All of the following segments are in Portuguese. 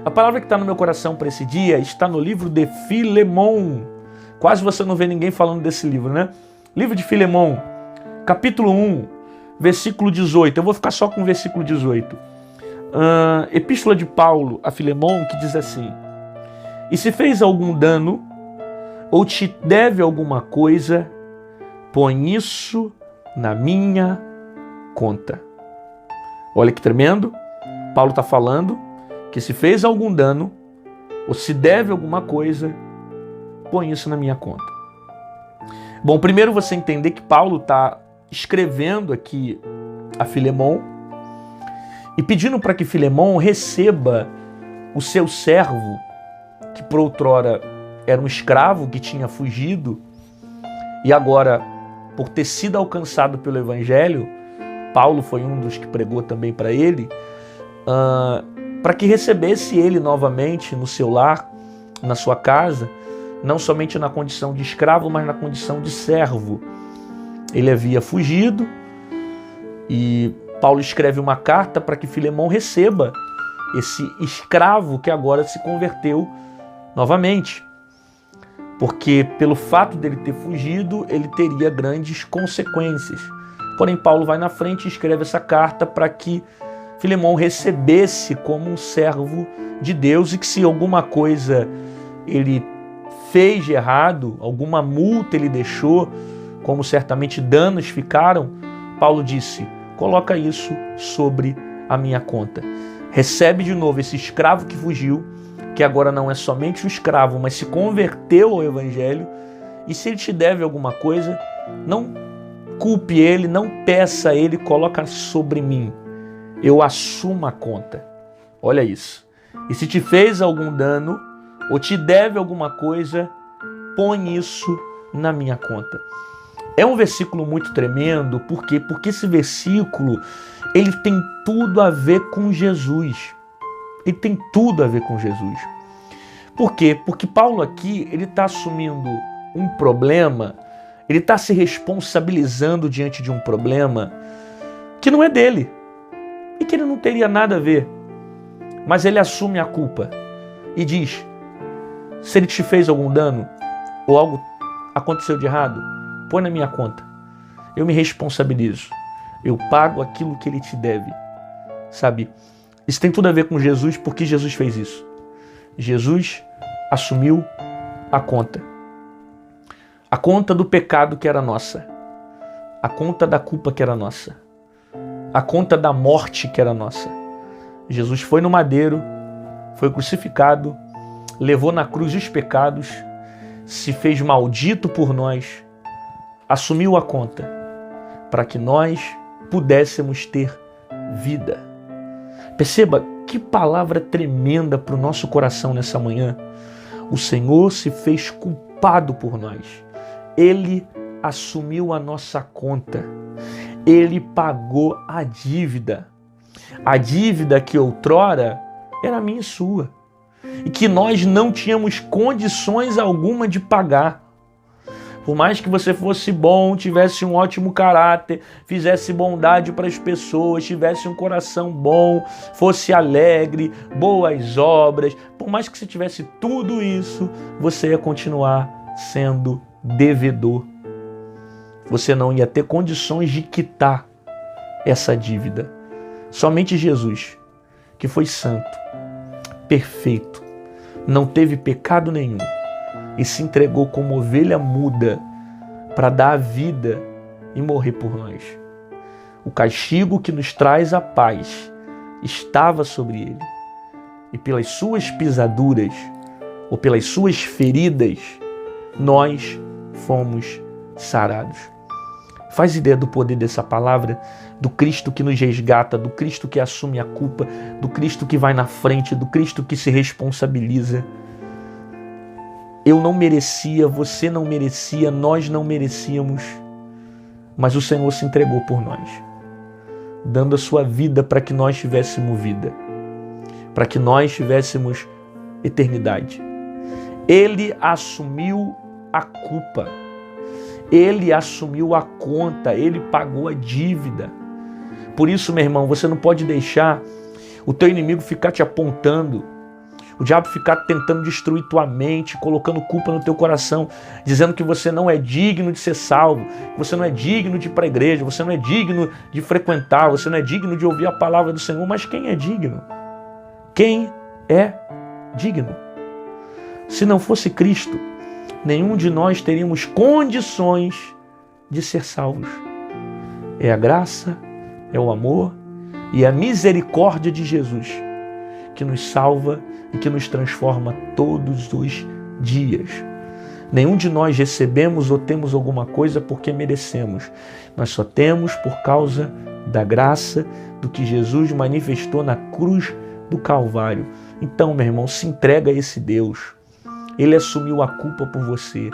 A palavra que está no meu coração para esse dia está no livro de Filemon. Quase você não vê ninguém falando desse livro, né? Livro de Filemon, capítulo 1, versículo 18. Eu vou ficar só com o versículo 18. Epístola de Paulo a Filemon, que diz assim: e se fez algum dano ou te deve alguma coisa, põe isso na minha conta. Olha que tremendo. Paulo está falando que se fez algum dano ou se deve alguma coisa, põe isso na minha conta. Bom, primeiro você entender que Paulo está escrevendo aqui a Filemon e pedindo para que Filemon receba o seu servo, que por outrora era um escravo que tinha fugido e agora, por ter sido alcançado pelo Evangelho, Paulo foi um dos que pregou também para ele, para que recebesse ele novamente no seu lar, na sua casa, não somente na condição de escravo, mas na condição de servo. Ele havia fugido e Paulo escreve uma carta para que Filemon receba esse escravo que agora se converteu novamente. Porque pelo fato dele ter fugido, ele teria grandes consequências. Porém, Paulo vai na frente e escreve essa carta para que Filemon recebesse como um servo de Deus e que se alguma coisa ele fez de errado, alguma multa ele deixou, como certamente danos ficaram, Paulo disse: coloca isso sobre a minha conta. Recebe de novo esse escravo que fugiu, que agora não é somente um escravo, mas se converteu ao Evangelho, e se ele te deve alguma coisa, não culpe ele, não peça a ele, coloca sobre mim. Eu assumo a conta. Olha isso. E se te fez algum dano, ou te deve alguma coisa, põe isso na minha conta. É um versículo muito tremendo, por quê? Porque esse versículo, ele tem tudo a ver com Jesus. Ele tem tudo a ver com Jesus. Por quê? Porque Paulo aqui, ele está assumindo um problema, ele está se responsabilizando diante de um problema que não é dele e que ele não teria nada a ver. Mas ele assume a culpa e diz: se ele te fez algum dano ou algo aconteceu de errado, põe na minha conta. Eu me responsabilizo. Eu pago aquilo que ele te deve. Sabe? Isso tem tudo a ver com Jesus, porque Jesus fez isso. Jesus assumiu a conta. A conta do pecado que era nossa. A conta da culpa que era nossa. A conta da morte que era nossa. Jesus foi no madeiro, foi crucificado, levou na cruz os pecados, se fez maldito por nós, assumiu a conta para que nós pudéssemos ter vida. Perceba que palavra tremenda para o nosso coração nessa manhã. O Senhor se fez culpado por nós. Ele assumiu a nossa conta. Ele pagou a dívida. A dívida que outrora era minha e sua. E que nós não tínhamos condições alguma de pagar. Por mais que você fosse bom, tivesse um ótimo caráter, fizesse bondade para as pessoas, tivesse um coração bom, fosse alegre, boas obras, por mais que você tivesse tudo isso, você ia continuar sendo devedor. Você não ia ter condições de quitar essa dívida. Somente Jesus, que foi santo, perfeito, não teve pecado nenhum e se entregou como ovelha muda para dar a vida e morrer por nós. O castigo que nos traz a paz estava sobre ele, e pelas suas pisaduras ou pelas suas feridas nós fomos sarados. Faz ideia do poder dessa palavra, do Cristo que nos resgata, do Cristo que assume a culpa, do Cristo que vai na frente, do Cristo que se responsabiliza. Eu não merecia, você não merecia, nós não merecíamos, mas o Senhor se entregou por nós, dando a sua vida para que nós tivéssemos vida, para que nós tivéssemos eternidade. Ele assumiu a culpa. Ele assumiu a conta, ele pagou a dívida. Por isso, meu irmão, você não pode deixar o teu inimigo ficar te apontando, o diabo ficar tentando destruir tua mente, colocando culpa no teu coração, dizendo que você não é digno de ser salvo, que você não é digno de ir para a igreja, você não é digno de frequentar, você não é digno de ouvir a palavra do Senhor. Mas quem é digno? Quem é digno? Se não fosse Cristo, nenhum de nós teríamos condições de ser salvos. É a graça, é o amor e a misericórdia de Jesus que nos salva e que nos transforma todos os dias. Nenhum de nós recebemos ou temos alguma coisa porque merecemos. Nós só temos por causa da graça do que Jesus manifestou na cruz do Calvário. Então, meu irmão, se entrega a esse Deus. Ele assumiu a culpa por você.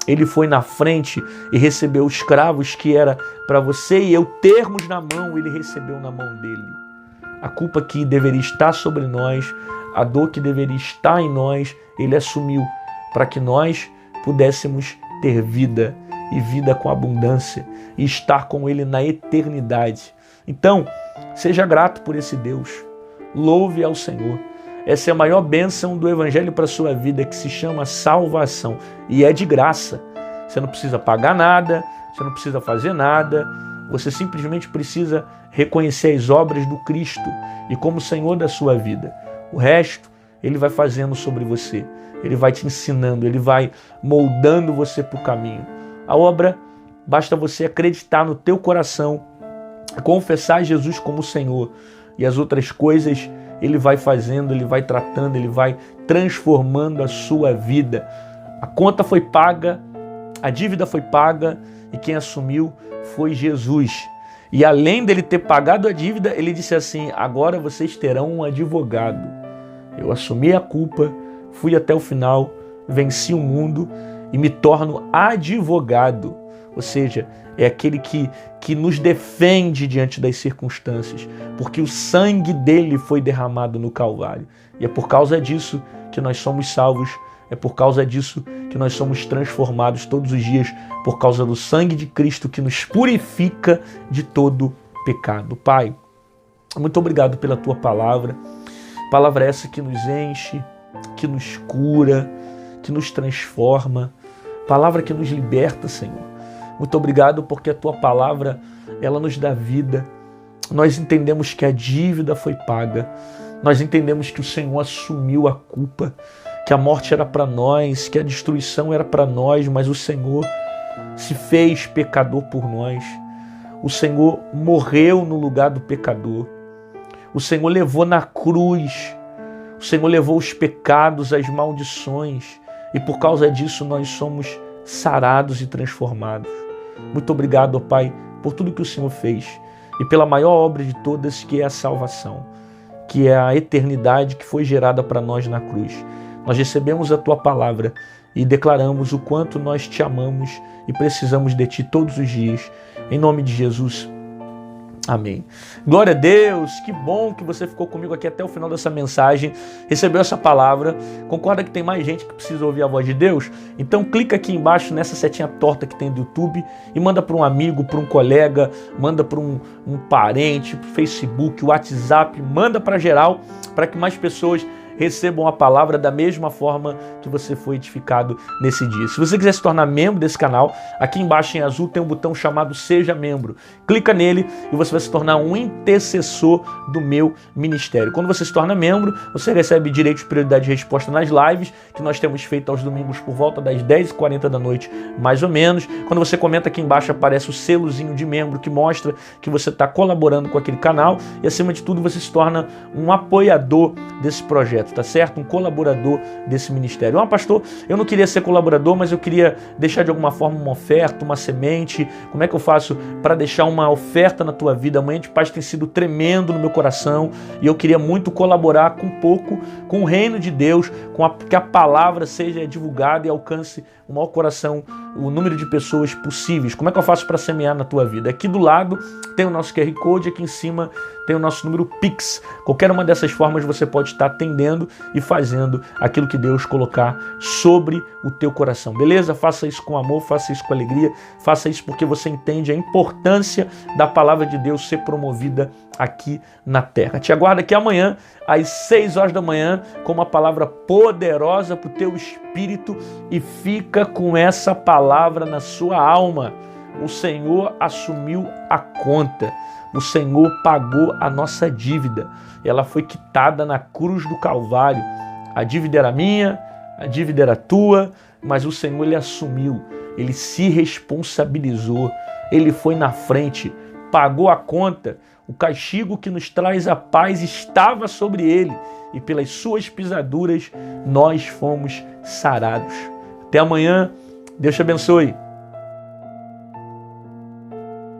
Ele foi na frente e recebeu os cravos que era para você e eu termos na mão, ele recebeu na mão dele. A culpa que deveria estar sobre nós, a dor que deveria estar em nós, ele assumiu para que nós pudéssemos ter vida e vida com abundância e estar com ele na eternidade. Então, seja grato por esse Deus. Louve ao Senhor. Essa é a maior bênção do Evangelho para a sua vida, que se chama salvação. E é de graça. Você não precisa pagar nada, você não precisa fazer nada. Você simplesmente precisa reconhecer as obras do Cristo e como Senhor da sua vida. O resto, Ele vai fazendo sobre você. Ele vai te ensinando, Ele vai moldando você para o caminho. A obra, basta você acreditar no teu coração, confessar Jesus como Senhor. E as outras coisas Ele vai fazendo, Ele vai tratando, Ele vai transformando a sua vida. A conta foi paga, a dívida foi paga e quem assumiu foi Jesus. E além dele ter pagado a dívida, ele disse assim: agora vocês terão um advogado. Eu assumi a culpa, fui até o final, venci o mundo e me torno advogado. Ou seja, é aquele que nos defende diante das circunstâncias, porque o sangue dele foi derramado no Calvário. E é por causa disso que nós somos salvos, é por causa disso que nós somos transformados todos os dias, por causa do sangue de Cristo que nos purifica de todo pecado. Pai, muito obrigado pela tua palavra. Palavra essa que nos enche, que nos cura, que nos transforma. Palavra que nos liberta, Senhor. Muito obrigado porque a tua palavra, ela nos dá vida. Nós entendemos que a dívida foi paga. Nós entendemos que o Senhor assumiu a culpa, que a morte era para nós, que a destruição era para nós, mas o Senhor se fez pecador por nós. O Senhor morreu no lugar do pecador. O Senhor levou na cruz. O Senhor levou os pecados, as maldições. E por causa disso nós somos sarados e transformados. Muito obrigado, ó Pai, por tudo que o Senhor fez e pela maior obra de todas, que é a salvação, que é a eternidade que foi gerada para nós na cruz. Nós recebemos a Tua palavra e declaramos o quanto nós Te amamos e precisamos de Ti todos os dias. Em nome de Jesus. Amém. Glória a Deus, que bom que você ficou comigo aqui até o final dessa mensagem, recebeu essa palavra, concorda que tem mais gente que precisa ouvir a voz de Deus? Então clica aqui embaixo nessa setinha torta que tem do YouTube e manda para um amigo, para um colega, manda para um parente, para o Facebook, WhatsApp, manda para geral, para que mais pessoas recebam a palavra da mesma forma que você foi edificado nesse dia. Se você quiser se tornar membro desse canal, aqui embaixo em azul tem um botão chamado Seja Membro. Clica nele e você vai se tornar um intercessor do meu ministério. Quando você se torna membro, você recebe direito de prioridade de resposta nas lives que nós temos feito aos domingos por volta das 10h40 da noite, mais ou menos. Quando você comenta aqui embaixo, aparece o selozinho de membro que mostra que você está colaborando com aquele canal e, acima de tudo, você se torna um apoiador desse projeto. Tá certo? Um colaborador desse ministério. Pastor, eu não queria ser colaborador, mas eu queria deixar de alguma forma uma oferta, uma semente. Como é que eu faço para deixar uma oferta na tua vida? Amanhã de paz tem sido tremendo no meu coração e eu queria muito colaborar com um pouco com o reino de Deus, que a palavra seja divulgada e alcance o maior coração, o número de pessoas possíveis. Como é que eu faço para semear na tua vida? Aqui do lado tem o nosso QR Code, aqui em cima tem o nosso número Pix. Qualquer uma dessas formas você pode estar atendendo obedecendo e fazendo aquilo que Deus colocar sobre o teu coração, beleza? Faça isso com amor, faça isso com alegria, faça isso porque você entende a importância da palavra de Deus ser promovida aqui na terra. Te aguardo aqui amanhã, às 6 horas da manhã, com uma palavra poderosa para o teu espírito, e fica com essa palavra na sua alma. O Senhor assumiu a conta. O Senhor pagou a nossa dívida. Ela foi quitada na cruz do Calvário. A dívida era minha, a dívida era tua, mas o Senhor, Ele assumiu. Ele se responsabilizou. Ele foi na frente, pagou a conta. O castigo que nos traz a paz estava sobre Ele, e pelas suas pisaduras nós fomos sarados. Até amanhã. Deus te abençoe.